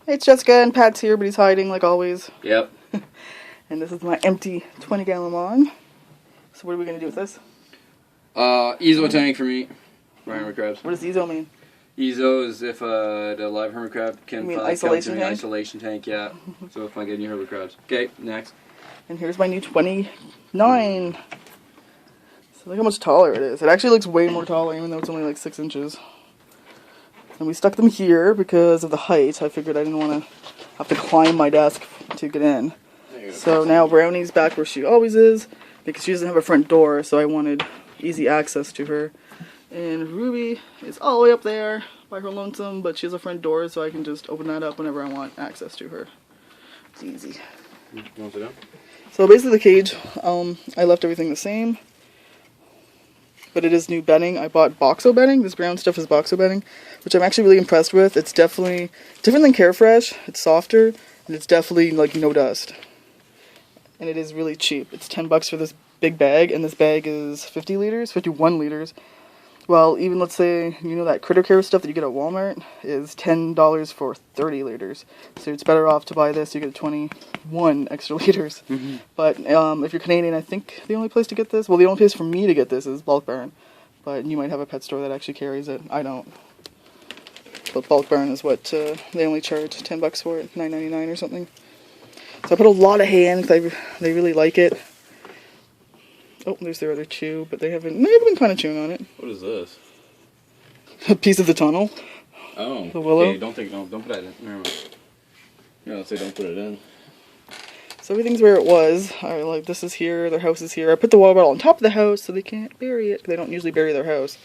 It's Jessica and Pat's here, but he's hiding like always. Yep. And this is my empty 20-gallon lawn. So what are we going to do with this? Ezo tank for me. For hermit crabs. What does Ezo mean? Ezo is if the live hermit crab can You mean come isolation to me. tank? Isolation tank, yeah. So if I get any hermit crabs. Okay, next. And here's my new 29. So look how much taller it is. It actually looks way more taller, even though it's only like 6 inches. And we stuck them here because of the height. I figured I didn't want to have to climb my desk to get in. So now Brownie's back where she always is, because she doesn't have a front door, so I wanted easy access to her. And Ruby is all the way up there by her lonesome, but she has a front door, so I can just open that up whenever I want access to her. It's easy. You want to sit down? So basically the cage, I left everything the same. But it is new bedding. I bought Boxo bedding. This brown stuff is Boxo bedding, which I'm actually really impressed with. It's definitely different than Carefresh. It's softer, and it's definitely like no dust. And it is really cheap. It's $10 for this big bag, and this bag is 50 liters, 51 liters. Well, even let's say, you know, that Critter Care stuff that you get at Walmart is $10 for 30 liters. So it's better off to buy this. You get 21 extra liters. Mm-hmm. But if you're Canadian, I think the only place to get this, well, the only place for me to get this is Bulk Barn. But you might have a pet store that actually carries it. I don't. But Bulk Barn is what they only charge $10 for it, $9.99 or something. So I put a lot of hay in because they really like it. Oh, there's their other chew, but they've been kind of chewing on it. What is this? A piece of the tunnel. Oh. The willow. Okay, don't put that in. Never mind. Yeah, let's say don't put it in. So everything's where it was. Like this is here, their house is here. I put the water bottle on top of the house so they can't bury it. They don't usually bury their house.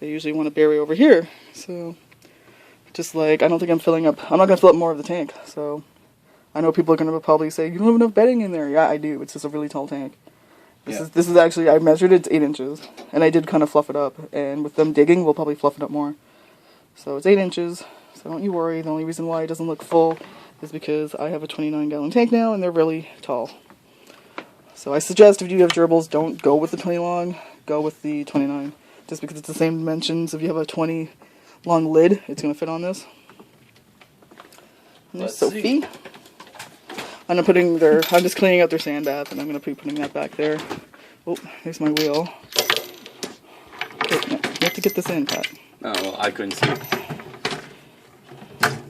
They usually want to bury over here. So, just like, I don't think I'm not going to fill up more of the tank. So, I know people are going to probably say, you don't have enough bedding in there. Yeah, I do. It's just a really tall tank. This is actually, I measured it, it's 8 inches. And I did kind of fluff it up. And with them digging, we'll probably fluff it up more. So it's 8 inches. So don't you worry. The only reason why it doesn't look full is because I have a 29-gallon tank now, and they're really tall. So I suggest if you have gerbils, don't go with the 20 long, go with the 29. Just because it's the same dimensions. If you have a 20 long lid, it's going to fit on this. And there's Sophie. I'm just cleaning out their sand bath, and I'm going to be putting that back there. Oh, there's my wheel. Okay, no, you have to get this in, Pat. Oh, well, I couldn't see it.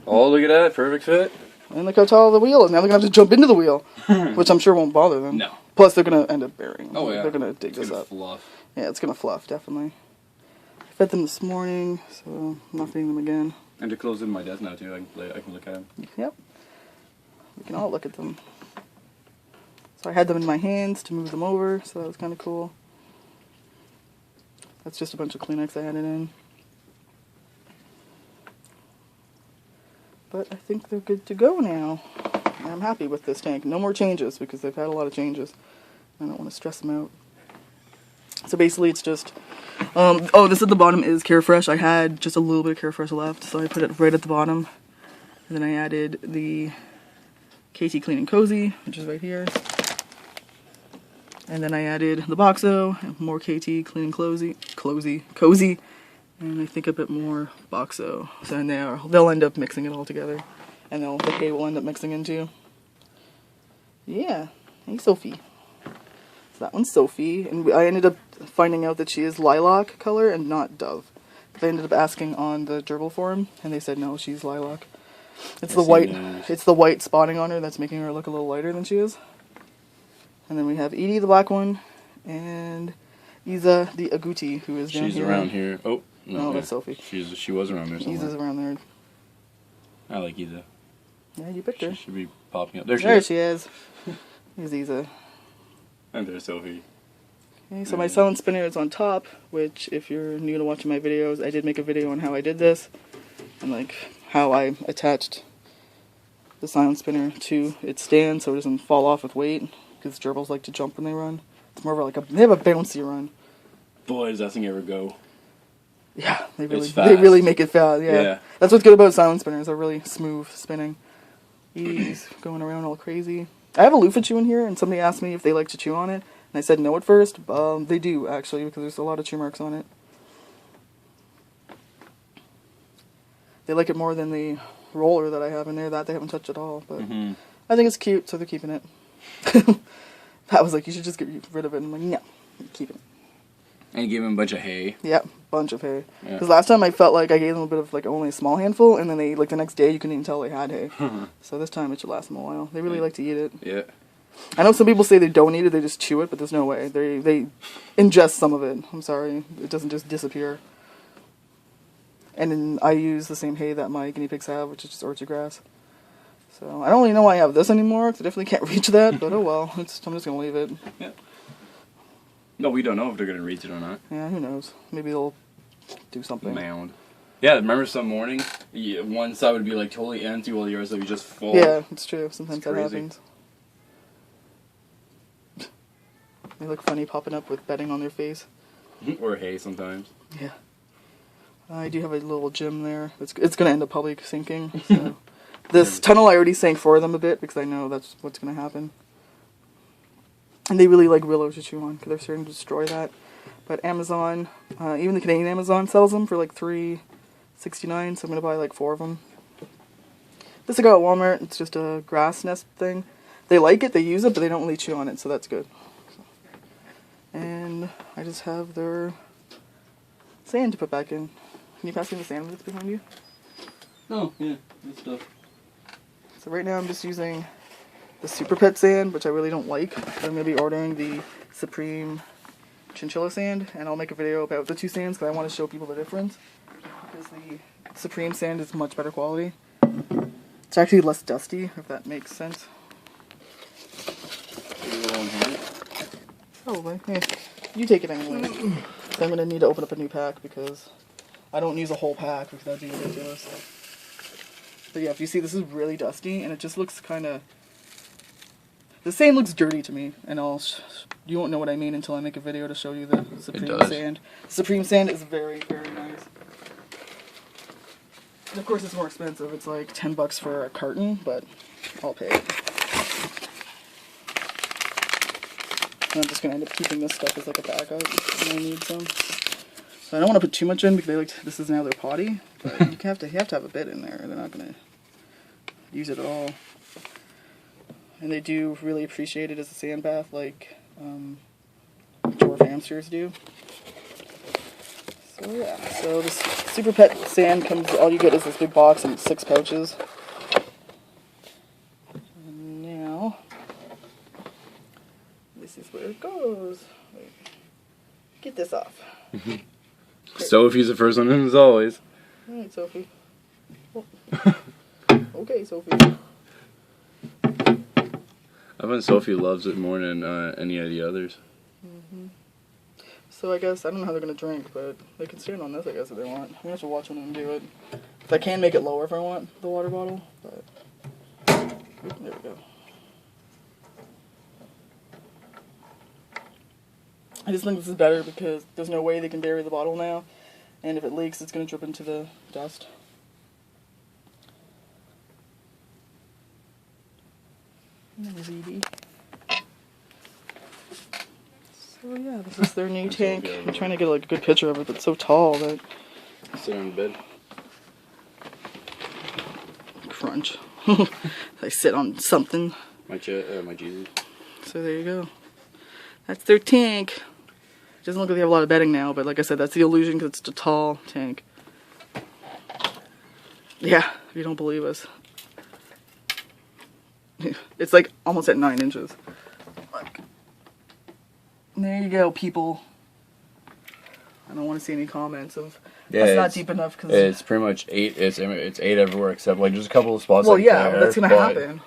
Oh, look at that. Perfect fit. And look how tall the wheel is. Now they're going to have to jump into the wheel, which I'm sure won't bother them. No. Plus, they're going to end up burying. Oh, yeah. They're going to dig this up. Fluff. Yeah, it's going to fluff, definitely. I fed them this morning, so I'm not feeding them again. And to close in my desk now, too. I can look at them. Yep. We can all look at them. So I had them in my hands to move them over, so that was kind of cool. That's just a bunch of Kleenex I had it in. But I think they're good to go now. And I'm happy with this tank. No more changes, because they've had a lot of changes. I don't want to stress them out. So basically it's just... this at the bottom is Carefresh. I had just a little bit of Carefresh left, so I put it right at the bottom. And then I added the KT Clean and Cozy, which is right here. And then I added the Boxo, more KT Clean and Cozy, and I think a bit more Boxo. So then they'll end up mixing it all together, and the hay will end up mixing in too. Yeah, hey Sophie. So that one's Sophie, and I ended up finding out that she is lilac color and not dove. I ended up asking on the Gerbil forum, and they said no, she's lilac. It's the white spotting on her that's making her look a little lighter than she is. And then we have Edie, the black one, and Isa, the agouti, who is down here. She's around here. Oh, no, that's Sophie. She was around there somewhere. Isa's around there. I like Isa. Yeah, you picked her. She should be popping up. There she is. Here's Isa. And there's Sophie. Okay, so my silent spinner is on top, which if you're new to watching my videos, I did make a video on how I did this. And like how I attached the silent spinner to its stand so it doesn't fall off with weight. Because gerbils like to jump when they run. It's more of they have a bouncy run. Boy, does that thing ever go. Yeah, they really make it fast. Yeah. That's what's good about silent spinners. They're really smooth spinning. He's going around all crazy. I have a loofah chew in here, and somebody asked me if they like to chew on it. And I said no at first. They do, actually, because there's a lot of chew marks on it. They like it more than the roller that I have in there that they haven't touched at all. But Mm-hmm. I think it's cute, so they're keeping it. Pat was like, you should just get rid of it. I'm like, no, keep it. And you give them a bunch of hay. Yeah, bunch of hay. Yeah. Because last time I felt like I gave them a bit of like only a small handful, and then they like the next day you couldn't even tell they had hay. So this time it should last them a while. They really like to eat it. Yeah. I know some people say they don't eat it, they just chew it, but there's no way. They ingest some of it. I'm sorry, it doesn't just disappear. And then I use the same hay that my guinea pigs have, which is just orchard grass. So I don't really know why I have this anymore, because I definitely can't reach that, but oh well, I'm just going to leave it. Yeah. No, we don't know if they're going to reach it or not. Yeah, who knows. Maybe they'll do something. Mound. Yeah, remember some morning, one side would be like totally empty while the other side would be just full. Yeah, it's true. Sometimes It's that crazy. happens. They look funny popping up with bedding on their face. Or hay sometimes. Yeah. I do have a little gym there. It's going to end up probably sinking. So. This tunnel I already sank for them a bit because I know that's what's going to happen. And they really like willow to chew on because they're starting to destroy that. But Amazon, even the Canadian Amazon sells them for like $3.69, so I'm going to buy like 4 of them. This I got at Walmart. It's just a grass nest thing. They like it, they use it, but they don't really chew on it, so that's good. And I just have their sand to put back in. Can you pass me the sand that's behind you? Oh, yeah, good stuff. So right now I'm just using the Super Pet sand, which I really don't like. I'm going to be ordering the Supreme Chinchilla sand, and I'll make a video about the two sands because I want to show people the difference. Because the Supreme sand is much better quality. It's actually less dusty, if that makes sense. Probably. Yeah. You take it anyway. So I'm going to need to open up a new pack because I don't use a whole pack because that'd be ridiculous. But yeah, if you see, this is really dusty and it just looks kind of... The sand looks dirty to me, and you won't know what I mean until I make a video to show you the Supreme sand. Supreme sand is very, very nice. And of course it's more expensive. It's like $10 for a carton, but I'll pay it. And I'm just going to end up keeping this stuff as like a backup when I need some. So I don't want to put too much in because this is now their potty. But you have to have a bit in there. They're not going to use it at all. And they do really appreciate it as a sand bath like dwarf hamsters do. So yeah, so this Super Pet sand comes, all you get is this big box and 6 pouches. And now, this is where it goes. Wait. Get this off. Sophie's the first one in as always. Alright, Sophie. Oh. Okay, Sophie. I bet Sophie loves it more than any of the others. So I guess, I don't know how they're going to drink, but they can stand on this, I guess, if they want. I'm going to have to watch one of them do it. I can make it lower if I want, the water bottle, but... There we go. I just think this is better because there's no way they can bury the bottle now, and if it leaks, it's going to drip into the dust. So yeah, this is their new tank. I'm trying to get like a good picture of it, but it's so tall that... Sit on the bed. Crunch. I sit on something. My Jesus. So there you go. That's their tank. It doesn't look like they have a lot of bedding now, but like I said, that's the illusion because it's a tall tank. Yeah, if you don't believe us. It's like almost at 9 inches. Look. There you go, people. I don't want to see any comments of that's not deep enough. Cause it's pretty much 8. It's 8 everywhere except like just a couple of spots. Well, like yeah, there, that's gonna happen.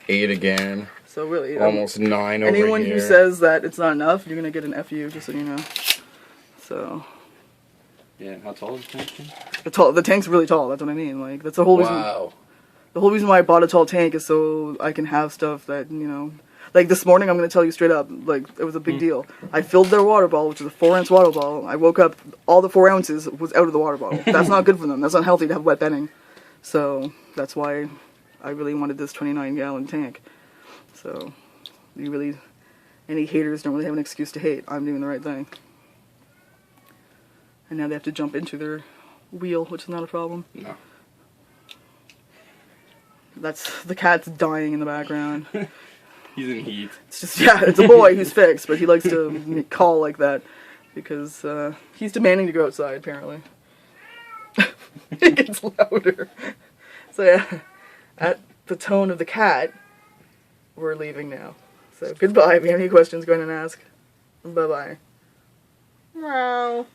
8 again. So really, Almost 9 over anyone here. who says that it's not enough, you're gonna get an FU, just so you know. So. Yeah, how tall is the tank? The tank's really tall. That's what I mean. Like that's the whole reason. Wow. The whole reason why I bought a tall tank is so I can have stuff that, you know, like this morning I'm going to tell you straight up, like it was a big deal. I filled their water bottle, which is a 4-ounce water bottle. I woke up, all the 4 ounces was out of the water bottle. That's not good for them. That's unhealthy to have wet bedding. So that's why I really wanted this 29-gallon tank. So any haters don't really have an excuse to hate. I'm doing the right thing. And now they have to jump into their wheel, which is not a problem. No. That's the cat's dying in the background. He's in heat. It's just, yeah, it's a boy who's fixed, but he likes to call like that because he's demanding to go outside, apparently. It gets louder. So yeah, at the tone of the cat, we're leaving now. So goodbye. If you have any questions, go ahead and ask. Bye-bye. Meow.